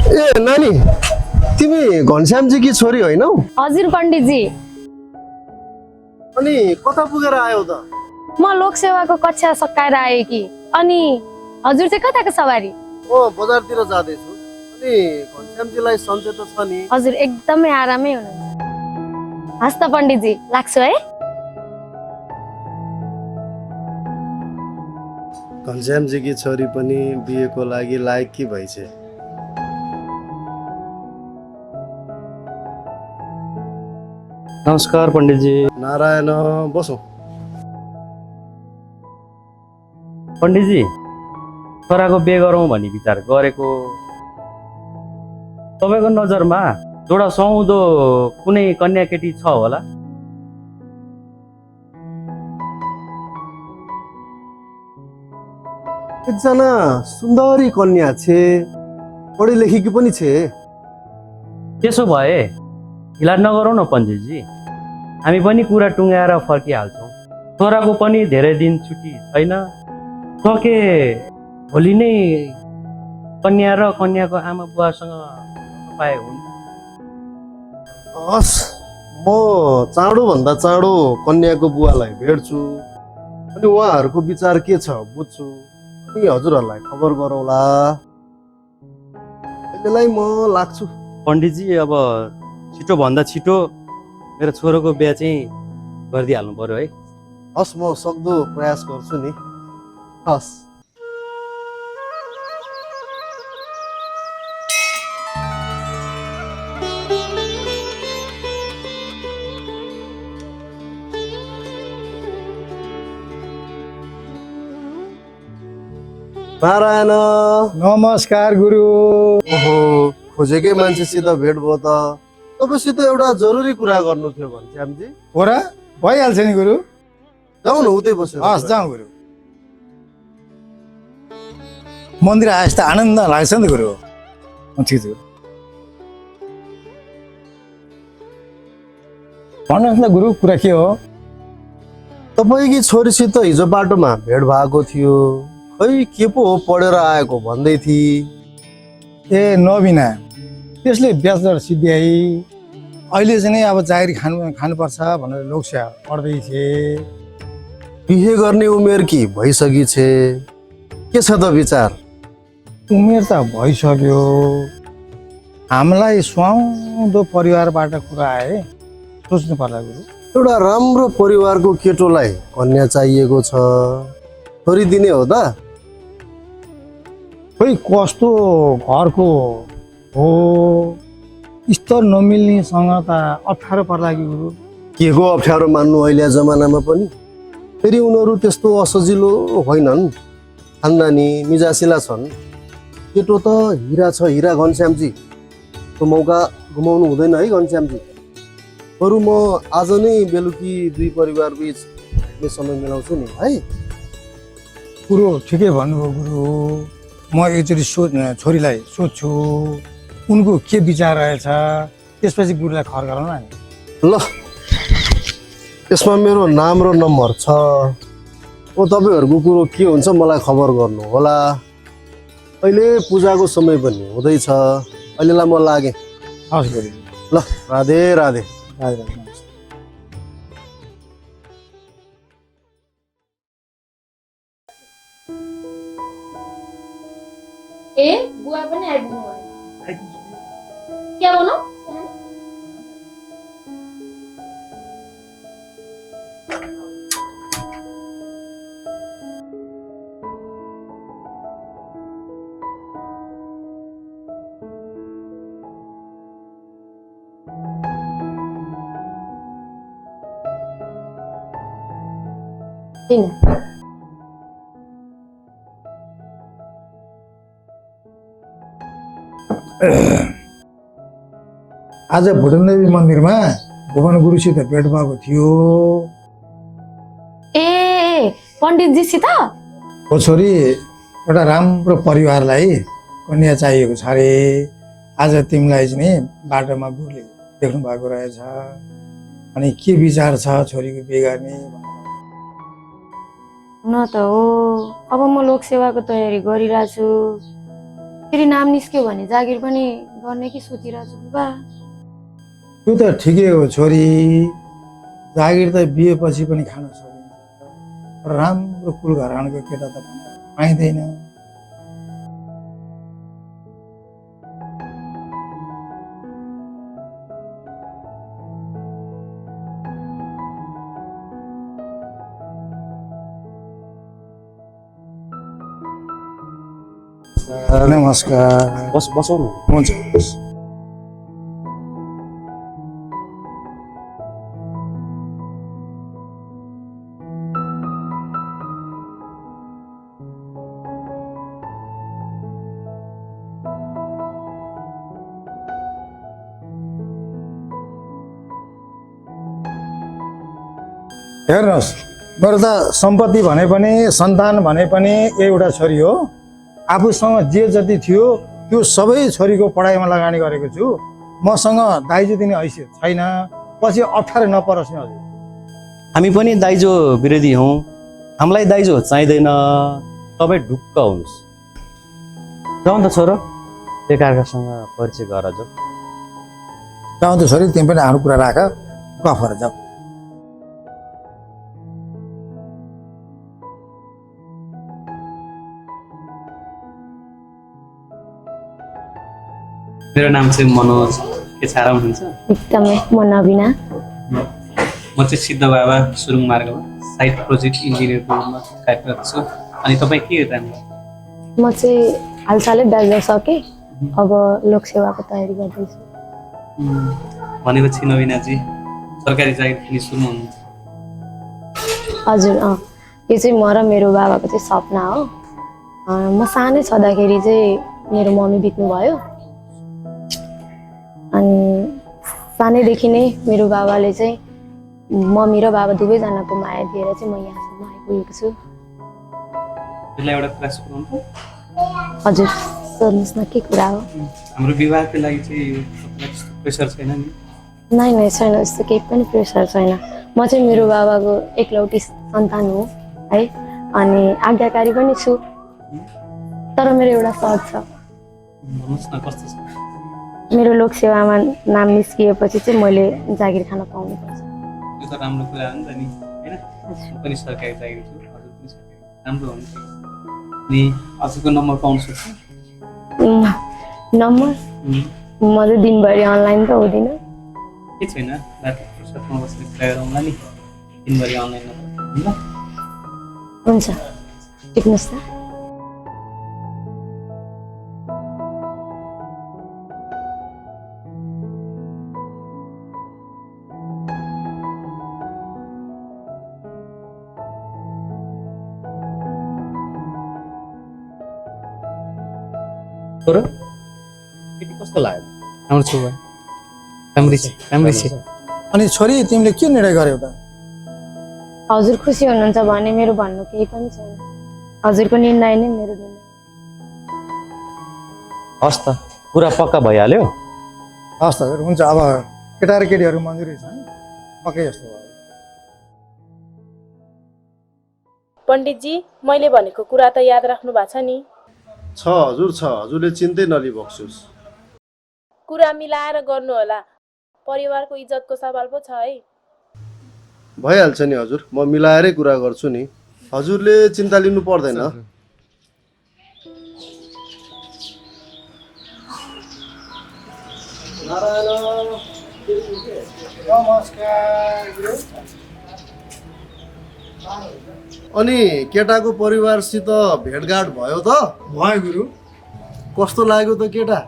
ए नानी, तिमी घनश्यामजी की छोरी होइनौ? हजुर पण्डितजी, अनि कता पुगेर आयौ त? म लोकसेवाको कक्षा सकाएर आएँ कि। अनि हजुर चाहिँ कताको सवारी? म बजारतिर जाँदैछु। अनि घनश्यामजीलाई सन्चै त छ नि? हजुर एकदमै आरामै हुनुहुन्छ। हस् त पण्डितजी, लाग्छु है। घनश्यामजी की छोरी पनि बिहेको लागि लायक कि भइछे। नमस्कार पंडितजी। नारायण, बसौ। पंडितजी, छोराको बिहे गरौँ भनी विचार गरेको। तपाईको नजरमा जोडा सुहाउँदो कुनै कन्या केटी छ होला? एकजना सुन्दरी कन्या छे, पढी लेखेकी पनि छे। त्यसो भए हिला नगरौँ न पण्डितजी, हामी पनि कुरा टुङ्गाएर फर्किहाल्छौँ। छोराको पनि धेरै दिन छुट्टी छैन, सके भोलि नै कन्या र कन्याको आमा बुवासँग पाए हुन्छ। हस्, म चाँडो भन्दा चाँडो कन्याको बुवालाई भेट्छु, अनि उहाँहरूको विचार के छ बुझ्छु, अनि हजुरहरूलाई खबर गरौँला। अहिलेलाई म लाग्छु। पण्डितजी, अब छिटो भन्दा छिटो मेरो छोरोको बिहा चाहिँ गरिदिइहाल्नु पर्यो है। हस्, म सक्दो प्रयास गर्छु नि। हस्। नारायण, नमस्कार गुरु। ओहो, खोजेकै मान्छेसित भेट भयो त। तपाईँसित एउटा जरुरी कुरा गर्नु थियो घनश्यामजी। हो र, भइहाल्छ नि गुरु। जाउँ न, उतै बस्यो। हस्, जाउँ गुरु। मन्दिर आएछ त आनन्द लाग्छ नि त गुरु। ठिक छ। भन्नुहोस् न गुरु, कुरा के हो? तपाईँकी छोरीसित हिजो बाटोमा भेट भएको थियो। खै के पो हो, पढेर आएको भन्दै थिए। ए नबिना, त्यसले ब्याचलर सिद्ध्याई अहिले चाहिँ नै अब जागिर खानुपर्छ भनेर लोकसेवा पढ्दै थिए। बिहे गर्ने उमेर कि भइसकी छे, के छ त विचार? उमेर त भइसक्यो, हामीलाई सुहाउँदो परिवारबाट कुरा आए सोच्नु पर्ला गुरु। एउटा राम्रो परिवारको केटोलाई कन्या चाहिएको छ। छोरी दिने हो त? खोइ कस्तो घरको हो, स्तर नमिल्नेसँग त अप्ठ्यारो पर्ला कि गुरु। के को अप्ठ्यारो मान्नु अहिले जमानामा पनि। फेरि उनीहरू त्यस्तो असजिलो होइनन्, खानदानी मिजासिला छन्। केटो त हिरा छ, हिरा घनश्यामजी। त्यो मौका गुमाउनु हुँदैन है घनश्यामजी। बरु म आज नै बेलुकी दुई परिवार बीच भेट्ने समय मिलाउँछु नि है। कुरो ठिकै भन्नुभयो गुरु। म एकचोटि छोरीलाई सोध्छु, उनको के विचार रहेछ, त्यसपछि गुरुलाई खबर गरौँ न। ल, यसमा मेरो नाम र नम्बर छ। तपाईँहरूको कुरो के हुन्छ मलाई खबर गर्नु होला। अहिले पूजाको समय पनि हुँदैछ। अहिलेलाई म लागेँ। हस् गुरु। ल, राधे राधे। राधे राधे। ए बुवा पनि आइपुग्नु भयो। के भन्नु? किन? आज भुटनदेवी मन्दिरमा भुवन गुरुसित भेट भएको थियो। ए पण्डितजीसित? हो छोरी, एउटा राम्रो परिवारलाई कन्या चाहिएको छ अरे। आज तिमीलाई चाहिँ नि बाटोमा गुरुले देख्नु भएको रहेछ। अनि के विचार छ छोरीको बिहे गर्ने? न त हो, अब म लोकसेवाको तयारी गरिरहेछु। फेरि नाम निस्क्यो भने जागिर पनि गर्ने कि सोचिरहेको छु बुबा। त्यो त ठिकै हो छोरी, जागिर त बिहेपछि पनि खान सकिन्छ, राम्रो कुल घरानाको केटा त पाइँदैन। नमस्कार। बसौ न। हुन्छ। हेर्नुहोस्, मेरो त सम्पत्ति भने पनि सन्तान भने पनि एउटा छोरी हो। आफूसँग जे जति थियो त्यो सबै छोरीको पढाइमा लगानी गरेको छु। मसँग दाइजो दिने हैसियत छैन, पछि अप्ठ्यारो नपरोस् नि हजुर। हामी पनि दाइजो विरोधी हौँ, हामीलाई दाइजो चाहिँदैन, तपाईँ ढुक्क हुनुहोस्। जाउँ त छोरो, एकाअर्कासँग परिचय गर जाऊ। जाउँ त छोरी, तिमी पनि आफ्नो कुरा राख, गफ गरेर जाऊ। मेरो नाम चाहिँ मनोज। के छ, आराम हुनुहुन्छ? एकदमै। म नबिना। म चाहिँ सिद्ध बाबा सुरुङ मार्गमा साइट प्रोजेक्ट इन्जिनियरको रूपमा कार्यरत छु। अनि तपाईँ के हेर्नु? म चाहिँ हालसालै ब्याचलर सकेँ, अब लोकसेवाको तयारी गर्दैछु। भनेपछि नवीनाजी सरकारी जागिर किन्ने सुरुमा हुनुहुन्छ? हजुर, यो चाहिँ म र मेरो बाबाको चाहिँ सपना हो। म सानै छँदाखेरि चाहिँ मेरो मम्मी बित्नुभयो, अनि सानैदेखि नै मेरो बाबाले चाहिँ मम्मी र बाबा दुवैजनाको माया दिएर चाहिँ म यहाँसम्म आइपुगेको छु। त्यसलाई एउटा कुरा सोध्नु त? हजुर, सोध्नुहोस् न, के कुरा हो? हाम्रो विवाहको लागि चाहिँ तपाईँलाई त्यस्तो प्रेसर छैन नि? नै नै छैन, यस्तो केही पनि प्रेसर छैन। म चाहिँ मेरो बाबाको एकलौटी सन्तान हो है, अनि आज्ञाकारी पनि छु। तर मेरो एउटा सर्त छ। भन्नुहोस् न, कस्तो छ? मेरो लोकसेवामा नाम निस्किएपछि चाहिँ मैले जागिर खान पाउनुपर्छ। यो त राम्रो कुरा हो नि त नि, होइन? म पनि सरकारी जागिर छु, हजुर पनि सरकारी, राम्रो हो नि। अनि हजुरको नम्बर पाउन सक्छु? नम्बर? म चाहिँ दिनभरि अनलाइन त हुँदिनँ। के छैन, राति फुर्सदमा बसेर कुरा गरौँला नि, दिनभरि अनलाइन नभए ल? हुन्छ, टिप्नुहोस् त। छोरो, केटी कस्तो लाग्यो? राम्रो छु भाइ, राम्रै छ। अनि छोरी, तिमीले के निर्णय गर्यौ त? हजुर खुसी हुनुहुन्छ भने मेरो भन्नु केही पनि छैन। हजुरको निर्णय नै मेरो निर्णय। हस् त, कुरा पक्का भइहाल्यो। हस् त हजुर, हुन्छ। अब केटा र केटीहरू मन्जुरी छन्, पक्कै जस्तो भयो। पण्डितजी, मैले भनेको कुरा त याद राख्नु भएको छ नि? छ हजुर, छ। हजुरले चिन्तै नलि बक्सोस्। कुरा मिलाएर गर्नु होला, परिवारको इज्जतको सवाल पो छ है। भइहाल्छ नि हजुर, म मिलाएरै कुरा गर्छु नि, हजुरले चिन्ता लिनु पर्दैन। अनि केटाको परिवारसित भेटघाट भयो त? भयो गुरु। कस्तो लाग्यो त केटा?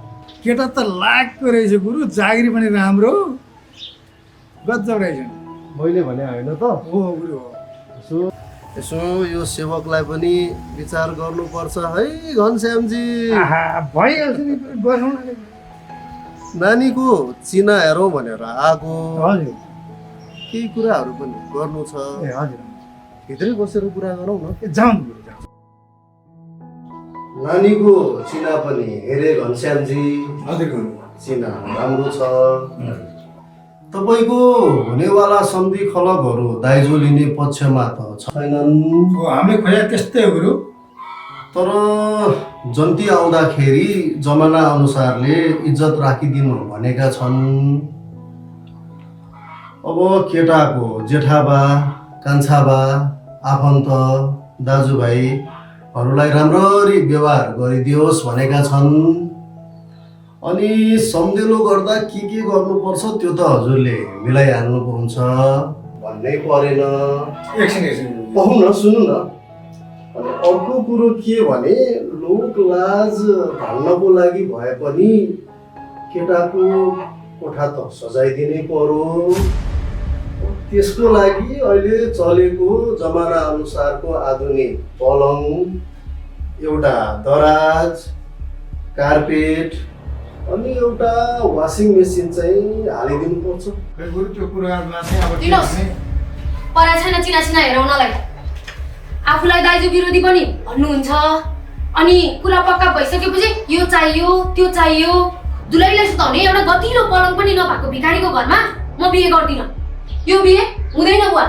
केटा त लागको रहेछ गुरु, जागिरी पनि राम्रो, गजब रहेछ। मैले भने होइन त? हो गुरु हो। यसो यो सेवकलाई पनि विचार गर्नुपर्छ है घनश्यामजी। भइहाल्छ नि, गरौँ न। नानीको चिना हेरौँ भनेर आएको, हजुर। केही कुराहरू पनि गर्नु छ। ए हजुर, भित्रै बसेर कुरा गरौँ न। जाउँ गुरु, जाउँ। नानीको चिना पनि हेरे घनश्यामजी। हजुर गुरु। चिना राम्रो छ। तपाईँको हुनेवाला सन्धि खलकहरू दाइजो लिने पक्षमा त छैनन्। हामीले खोजे त्यस्तै हो गुरु। तर जन्ती आउँदाखेरि जमाना अनुसारले इज्जत राखिदिनु भनेका छन्। अब केटाको जेठाबा, कान्छाबा, आफन्त, दाजुभाइहरूलाई राम्ररी व्यवहार गरिदियोस् भनेका छन्। अनि सम्झेलो गर्दा के गर्नुपर्छ त्यो त हजुरले मिलाइहाल्नुको हुन्छ भन्नै परेन। पाउँ न, सुन्नु न। अनि अर्को कुरो के भने लोक लाज ढाल्नको लागि भए पनि केटाको कोठा त सजाइदिनै पर्यो। त्यसको लागि अहिले चलेको जमाना अनुसारको आधुनिक पलङ, एउटा दराज, कार्पेट अनि एउटा वासिङ मेसिन चाहिँ हालिदिनु पर्छ। त्यो कुरामा चाहिँ अब दिनुहोस्। परा छैन चिना चिना हेराउनलाई। आफूलाई दाइजो विरोधी पनि भन्नुहुन्छ। अनि कुरा पक्का भइसकेपछि यो चाहियो त्यो चाहियो। दुलैलाई सुताउने एउटा गतिलो पलङ पनि नभएको भिखारीको घरमा म बिहे गर्दिनँ। यो बिहे हुँदैन बुवा।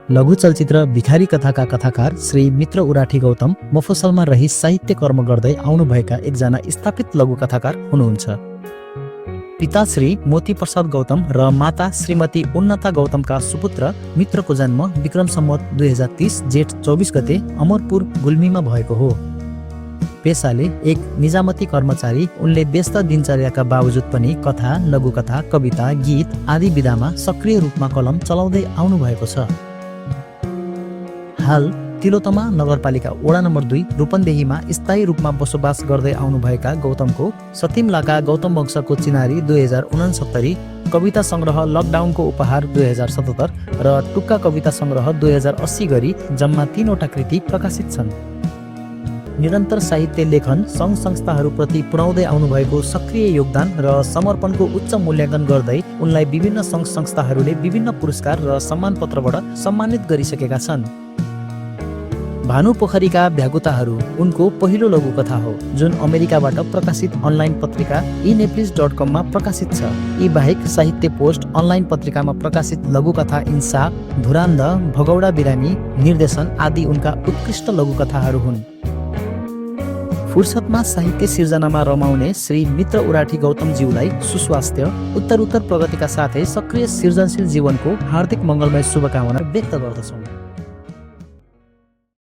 लघु चलचित्र भिखारी कथाका कथाकार श्री मित्र उराठी गौतम मफसलमा रही साहित्य कर्म गर्दै आउनुभएका एकजना स्थापित लघु कथाकार हुनुहुन्छ। पिता श्री मोती प्रसाद गौतम र माता श्रीमती उन्नता गौतमका सुपुत्र मित्रको जन्म विक्रम सम्वत 2030 जेठ 24 गते अमरपुर गुल्मीमा भएको हो। पेसाले एक निजामती कर्मचारी, उनले व्यस्त दिनचर्याका बावजुद पनि कथा, लघुकथा, कविता, गीत आदि विधामा सक्रिय रूपमा कलम चलाउँदै आउनु भएको छ। हाल तिलोतमा नगरपालिका वडा नम्बर 2 रूपन्देहीमा स्थायी रूपमा बसोबास गर्दै आउनुभएका गौतमको सतिमलाका गौतम वंशको चिनारी 2069, कविता सङ्ग्रह लकडाउनको उपहार 2077 र टुक्का कविता सङ्ग्रह 2080 गरी जम्मा 3वटा कृति प्रकाशित छन्। निरन्तर साहित्य लेखन, सङ्घ संस्थाहरूप्रति पुर्याउँदै आउनुभएको सक्रिय योगदान र समर्पणको उच्च मूल्याङ्कन गर्दै उनलाई विभिन्न सङ्घ संस्थाहरूले विभिन्न पुरस्कार र सम्मानपत्रबाट सम्मानित गरिसकेका छन्। भानु पोखरीका भ्यागुताहरू उनको पहिलो लघुकथा हो, जुन अमेरिकाबाट प्रकाशित अनलाइन पत्रिका eNeplis.com मा प्रकाशित छ। यी बाहेक साहित्य पोस्ट अनलाइन पत्रिकामा प्रकाशित लघुकथा इन्साफ, धुरान्ध, भगौडा बिरामी, निर्देशन आदि उनका उत्कृष्ट लघुकथाहरू हुन्। फुर्सदमा साहित्य सिर्जनामा रमाउने श्री मित्र उराठी गौतमज्यूलाई सुस्वास्थ्य, उत्तरोत्तर प्रगतिका साथै सक्रिय सृजनशील जीवनको हार्दिक मङ्गलमय शुभकामना व्यक्त गर्दछौँ।